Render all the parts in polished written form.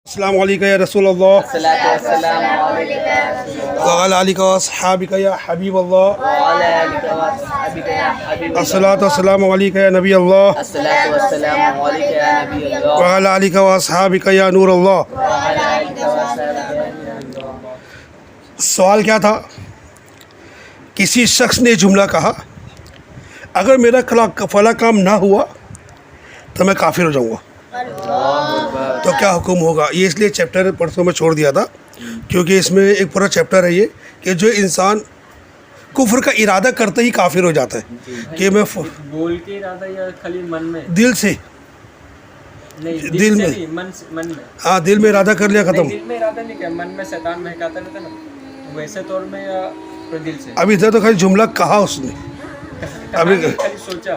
السلام علیکم یا رسول اللہ الصلاة والسلام عليك وعلی آلک و اصحابک یا حبیب اللہ وعلى آلك وأصحابك يا حبيب الله. الصلاۃ والسلام علیک یا نبی اللہ الصلاة والسلام عليك يا نبي الله وعلی آلک و اصحابک یا نور اللہ. وعلى آلك وأصحابك يا نبي الله. سوال کیا تھا؟ کسی شخص نے جملہ کہا اگر میرا فلاں کام نہ ہوا تو میں کافر ہو جاؤں گا، تو کیا حکم ہوگا؟ یہ اس لیے چیپٹر پرسوں میں چھوڑ دیا تھا کیونکہ اس میں ایک پورا چیپٹر ہے یہ کہ جو انسان کفر کا ارادہ کرتے ہی کافر ہو جاتا ہے کہ میں بول کے ارادہ یا خالی من میں؟ دل سے، نہیں دل سے میں، نہیں، من میں. ہاں دل میں ارادہ کر لیا ختم. نہیں، دل میں ارادہ نہیں کیا، من میں شیطان مہکاتا رہتا نا، ویسے طور میں یا پھر دل سے؟ ابھی ادھر تو خالی جملہ کہا اس نے، ابھی خالی سوچا،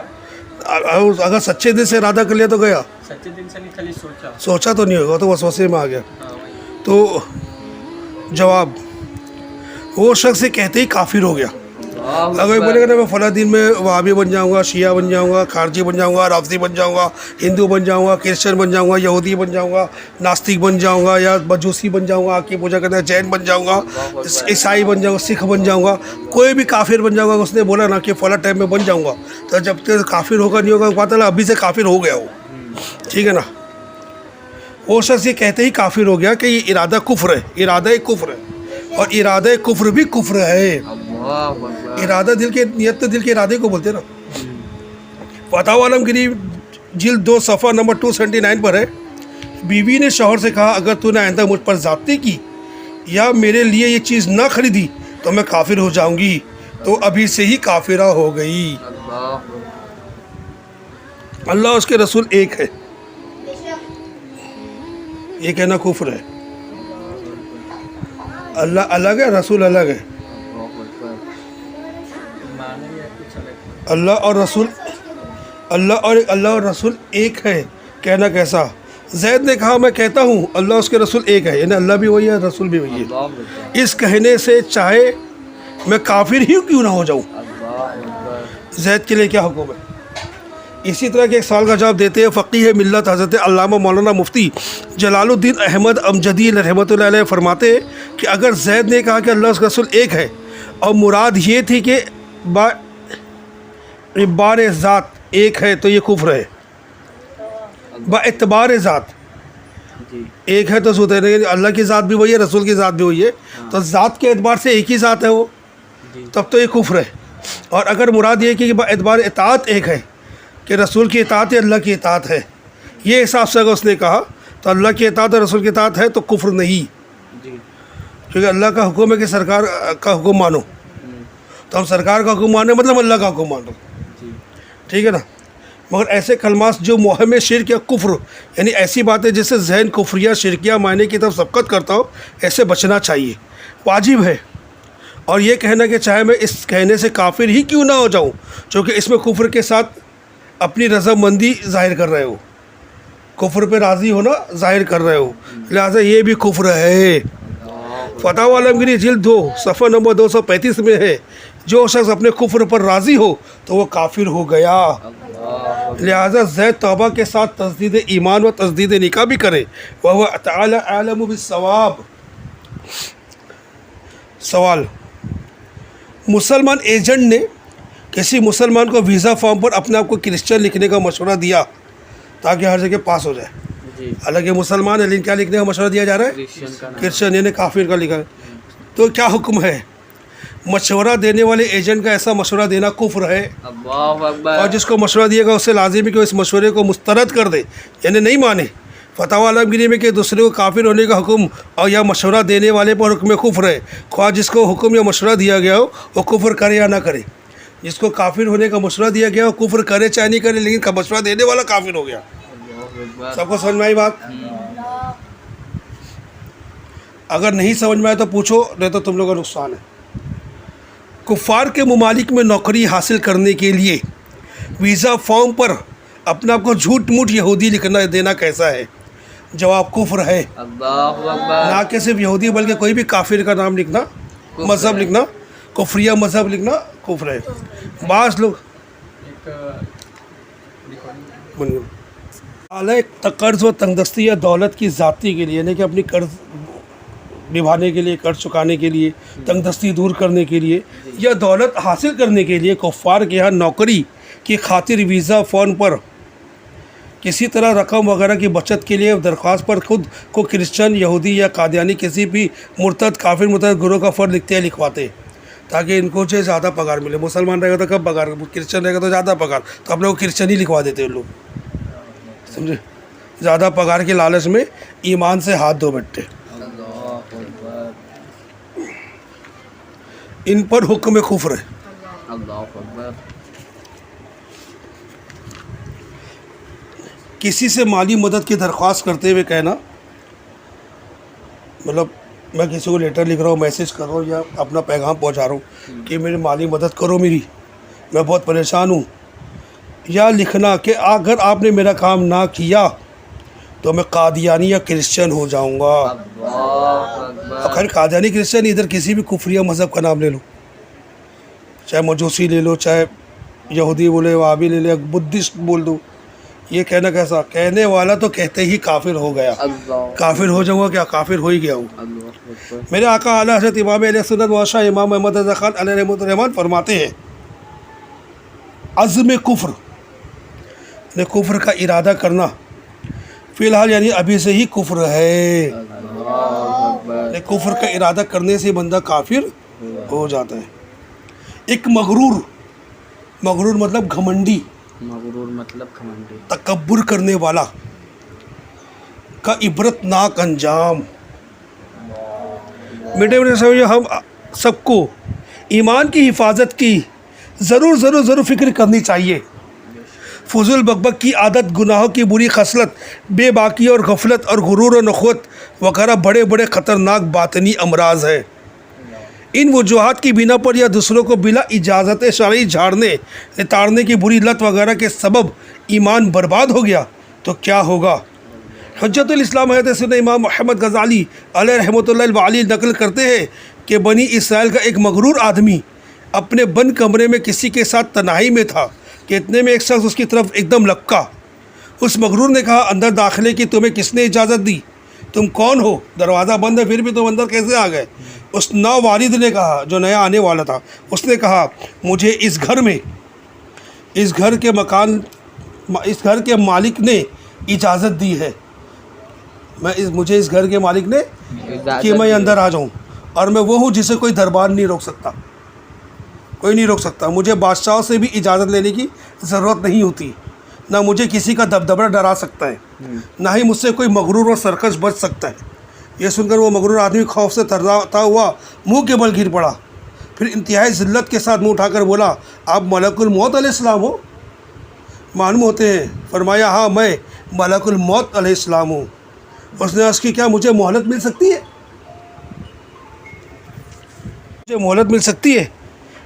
اگر سچے دل سے ارادہ کر لیا تو گیا، سچے دل سے نہیں، خالی سوچا. سوچا تو نہیں ہوگا، تو وسوسے میں آ گیا. ہاں وہی. تو جواب وہ شخص کہتے ہی کافر ہو گیا. اگر بولے گا نا میں فلاں دن میں وہابی بن جاؤں گا، شیعہ بن جاؤں گا، خارجی بن جاؤں گا، رافضی بن جاؤں گا، ہندو بن جاؤں گا، کرسچن بن جاؤں گا، یہودی بن جاؤں گا، ناستک بن جاؤں گا، یا مجوسی بن جاؤں گا، آگ کی پوجا کرنا، جین بن جاؤں گا، عیسائی بن جاؤں گا، سکھ بن جاؤں گا، کوئی بھی کافر بن جاؤں گا. اس نے بولا نا کہ فلاں ٹائم میں بن جاؤں گا، تو جب تک کافر ہوگا نہیں ہوگا پتہ نہیں ابھی سے کافر ہو گیا وہ، ٹھیک ہے نا. وہ شخص یہ کہتے ہی کافر ہو گیا کہ یہ ارادہ کفر ہے، ارادہ کفر ہے، اور ارادہ کفر بھی کفر ہے. ارادہ دل کے، نیت تو دل کے ارادے کو بولتے ہیں نا. فتاوی عالمگیری جلد 2 صفحہ نمبر 279 پر ہے، بیوی نے شوہر سے کہا اگر تو نے آئندہ مجھ پر زیادتی کی یا میرے لیے یہ چیز نہ خریدی تو میں کافر ہو جاؤں گی، تو ابھی سے ہی کافرہ ہو گئی. اللہ اس کے رسول ایک ہے، یہ کہنا کفر ہے. اللہ الگ ہے، رسول الگ ہے. معنی یا کچھ الگ. اللہ اور رسول ایک ہے، کہنا کیسا؟ زید نے کہا میں کہتا ہوں اللہ اس کے رسول ایک ہے، یعنی اللہ بھی وہی ہے، رسول بھی وہی ہے. اس کہنے سے چاہے میں کافر ہی کیوں نہ ہو جاؤں، زید کے لیے کیا حکم ہے؟ اسی طرح کے ایک سوال کا جواب دیتے ہیں فقیہ ملت حضرت علامہ مولانا مفتی جلال الدین احمد امجدی رحمۃ اللہ علیہ فرماتے ہیں کہ اگر زید نے کہا کہ اللہ اس کا رسول ایک ہے اور مراد یہ تھی کہ بار ذات ایک ہے تو یہ کفر ہے. با اعتبار ذات ایک ہے تو سوتے ہیں اللہ کی ذات بھی وہی ہے، رسول کی ذات بھی وہی ہے، تو ذات کے اعتبار سے ایک ہی ذات ہے وہ، تب تو یہ کفر ہے. اور اگر مراد یہ کہ با اعتبار اطاعت ایک ہے کہ رسول کی اطاعت ہے، اللہ کی اطاعت ہے، یہ حساب سے اگر اس نے کہا تو اللہ کی اطاعت اور رسول کی اطاعت ہے تو کفر نہیں، کیونکہ اللہ کا حکم ہے کہ سرکار کا حکم مانو، تو ہم سرکار کا حکم مانے مطلب اللہ کا حکم مانو، ٹھیک ہے نا. مگر ایسے کلمات جو موہم شرک یا کفر، یعنی ایسی باتیں جس سے ذہن کفریہ شرکیہ معنی کی طرف سبقت کرتا ہو، ایسے بچنا چاہیے، واجب ہے. اور یہ کہنا کہ چاہے میں اس کہنے سے کافر ہی کیوں نہ ہو جاؤں، چونکہ اس میں کفر کے ساتھ اپنی رضامندی ظاہر کر رہے ہو، کفر پہ راضی ہونا ظاہر کر رہے ہو، لہٰذا یہ بھی کفر ہے. فتاوی عالمگیری جلد 2 صفحہ نمبر 235 میں ہے جو شخص اپنے کفر پر راضی ہو تو وہ کافر ہو گیا. لہذا زید توبہ کے ساتھ تجدید ایمان و تجدید نکاح بھی کرے، وہ تعالی عالم بالصواب. سوال: مسلمان ایجنٹ نے کسی مسلمان کو ویزا فارم پر اپنے آپ کو کرسچن لکھنے کا مشورہ دیا تاکہ ہر جگہ پاس ہو جائے. حالانکہ مسلمان ہے لیکن کیا لکھنے کا مشورہ دیا جا رہا ہے؟ کرسچن، یعنی کافر کا لکھا ہے. تو کیا حکم ہے؟ مشورہ دینے والے ایجنٹ کا ایسا مشورہ دینا کفر ہے، اور جس کو مشورہ دیا گا اس سے لازم ہے کہ وہ اس مشورے کو مسترد کر دے، یعنی نہیں مانے. فتاوی عالمگیری میں کہ دوسرے کو کافر ہونے کا حکم اور یا مشورہ دینے والے پر حکم کفر ہے، خواہ جس کو حکم یا مشورہ دیا گیا ہو وہ کفر کرے یا نہ کرے. جس کو کافر ہونے کا مشورہ دیا گیا ہو کفر کرے چاہے نہیں کرے، لیکن مشورہ دینے والا کافر ہو گیا. سب کو سمجھ میں آئی بات؟ اگر نہیں سمجھ میں آئے تو پوچھو، نہیں تو تم لوگوں کا نقصان ہے. کفار کے ممالک میں نوکری حاصل کرنے کے لیے ویزا فارم پر اپنا آپ کو جھوٹ موٹ یہودی لکھنا دینا کیسا ہے؟ جواب: کفر ہے. نہ کہ صرف یہودی بلکہ کوئی بھی کافر کا نام لکھنا، مذہب لکھنا، کفریہ مذہب لکھنا کفر ہے. بعض لوگ اعلیٰ قرض و تنگدستی یا دولت کی ذاتی کے لیے، یعنی کہ اپنی قرض نبھانے کے لیے، قرض چکانے کے لیے، تنگدستی دور کرنے کے لیے یا دولت حاصل کرنے کے لیے کفار کے یہاں نوکری کی خاطر ویزا فون پر کسی طرح رقم وغیرہ کی بچت کے لیے درخواست پر خود کو کرسچن، یہودی یا قادیانی کسی بھی مرتد کافر مرتد گروہ کا فرد لکھواتے تاکہ ان کو جو زیادہ پگار ملے. مسلمان رہے گا تو کم پگار، کرسچن رہے گا تو زیادہ پگار، تو اپنے کو کرسچن ہی لکھوا دیتے ہیں لوگ، سمجھے؟ زیادہ پگار کے لالچ میں ایمان سے ہاتھ دھو بیٹھتے. ان پر حکم کفر ہے. کسی سے مالی مدد کی درخواست کرتے ہوئے کہنا، مطلب میں کسی کو لیٹر لکھ رہا ہوں، میسیج کر رہا ہوں یا اپنا پیغام پہنچا رہا ہوں کہ میری مالی مدد کرو، میری میں بہت پریشان ہوں، یا لکھنا کہ اگر آپ نے میرا کام نہ کیا تو میں قادیانی یا کرسچن ہو جاؤں گا. خیر قادیانی کرسچن ادھر کسی بھی کفریہ مذہب کا نام لے لو، چاہے مجوسی لے لو، چاہے یہودی بولے، وہابی لے لے، بدھسٹ بول دو. یہ کہنا کیسا؟ کہنے والا تو کہتے ہی کافر ہو گیا. کافر ہو جاؤں گا کیا؟ کافر ہو ہی گیا ہوں. میرے آقا اعلیٰ حضرت امام اہل سنت و شاہ امام محمد رضا خان علیہ رحمۃ الرحمٰن فرماتے ہیں، عزم کفر نے کفر کا ارادہ کرنا فی الحال یعنی ابھی سے ہی کفر ہے. کفر کا ارادہ کرنے سے بندہ کافر ہو جاتا ہے. ایک مغرور مطلب گھمنڈی، تکبر کرنے والا کا عبرت ناک انجام. میٹھے میٹھے سمجھو، ہم سب کو ایمان کی حفاظت کی ضرور فکر کرنی چاہیے. فضول بکبک کی عادت، گناہوں کی بری خصلت، بے باکی اور غفلت اور غرور و نخوت وغیرہ بڑے بڑے خطرناک باطنی امراض ہیں. ان وجوہات کی بنا پر یا دوسروں کو بلا اجازت شرعی جھاڑنے نتارنے کی بری لت وغیرہ کے سبب ایمان برباد ہو گیا تو کیا ہوگا؟ حجت الاسلام حضرت سیدنا امام محمد غزالی علیہ رحمۃ اللہ علیہ نقل کرتے ہیں کہ بنی اسرائیل کا ایک مغرور آدمی اپنے بند کمرے میں کسی کے ساتھ تنہائی میں تھا کہ اتنے میں ایک شخص اس کی طرف ایک دم لپکا. اس مغرور نے کہا، اندر داخلے کی تمہیں کس نے اجازت دی؟ تم کون ہو؟ دروازہ بند ہے پھر بھی تم اندر کیسے آ گئے؟ اس نووالد نے کہا، جو نیا آنے والا تھا، اس نے کہا، مجھے اس گھر کے مالک نے اجازت دی ہے، مجھے اس گھر کے مالک نے کہ میں اندر آ جاؤں، اور میں وہ ہوں جسے کوئی دربار نہیں روک سکتا، کوئی نہیں روک سکتا. مجھے بادشاہوں سے بھی اجازت لینے کی ضرورت نہیں ہوتی، نہ مجھے کسی کا دبدبہ ڈرا سکتا ہے، نہ ہی مجھ سے کوئی مغرور اور سرکش بچ سکتا ہے. یہ سن کر وہ مغرور آدمی خوف سے تھرتا ہوا منہ کے بل گر پڑا. پھر انتہائی ذلت کے ساتھ منہ اٹھا کر بولا، آپ ملک الموت علیہ السلام ہو؟ معلوم ہوتے ہیں. فرمایا، ہاں میں ملک الموت علیہ السلام ہوں. اس نے عرض کی، کیا مجھے مہلت مل سکتی ہے؟ مجھے مہلت مل سکتی ہے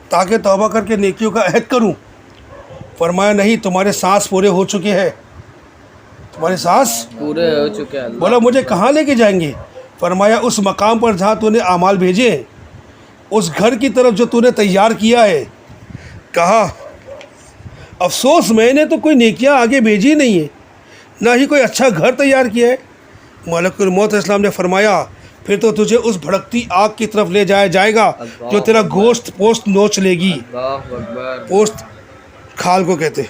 تاکہ توبہ کر کے نیکیوں کا عہد کروں؟ فرمایا، نہیں، تمہارے سانس پورے ہو چکے ہیں. تمہارے سانس پورے ہو چکے ہیں. بولا، مجھے کہاں لے کے جائیں گے؟ فرمایا، اس مقام پر جہاں تو نے اعمال بھیجے ہیں، اس گھر کی طرف جو تو نے تیار کیا ہے. کہا، افسوس، میں نے تو کوئی نیکیاں آگے بھیجی نہیں ہے، نہ ہی کوئی اچھا گھر تیار کیا ہے. ملک الموت علیہ السلام نے فرمایا، پھر تو تجھے اس بھڑکتی آگ کی طرف لے جایا جائے گا جو تیرا گوشت پوست نوچ لے گی. پوست کھال کو کہتے.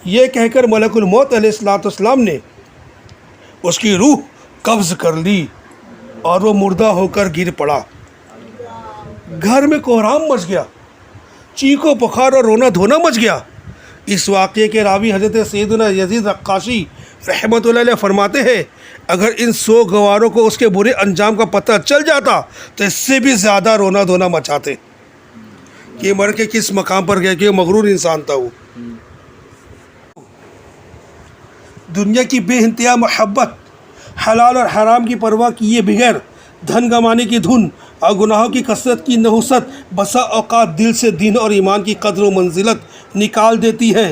یہ کہہ کر ملک الموت علیہ السلام نے اس کی روح قبض کر لی اور وہ مردہ ہو کر گر پڑا. گھر میں کوہرام مچ گیا، چیخ و پکار اور رونا دھونا مچ گیا. اس واقعے کے راوی حضرت سیدنا یزید رقاشی رحمۃ اللہ علیہ فرماتے ہیں، اگر ان 100 گواروں کو اس کے برے انجام کا پتہ چل جاتا تو اس سے بھی زیادہ رونا دھونا مچاتے کہ مر کے کس مقام پر گیا، کہ مغرور انسان تھا وہ. دنیا کی بے انتہا محبت، حلال اور حرام کی پرواہ کیے بغیر دھن کمانے کی دھن اور گناہوں کی کثرت کی نحوست بسا اوقات دل سے دین اور ایمان کی قدر و منزلت نکال دیتی ہے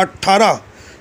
18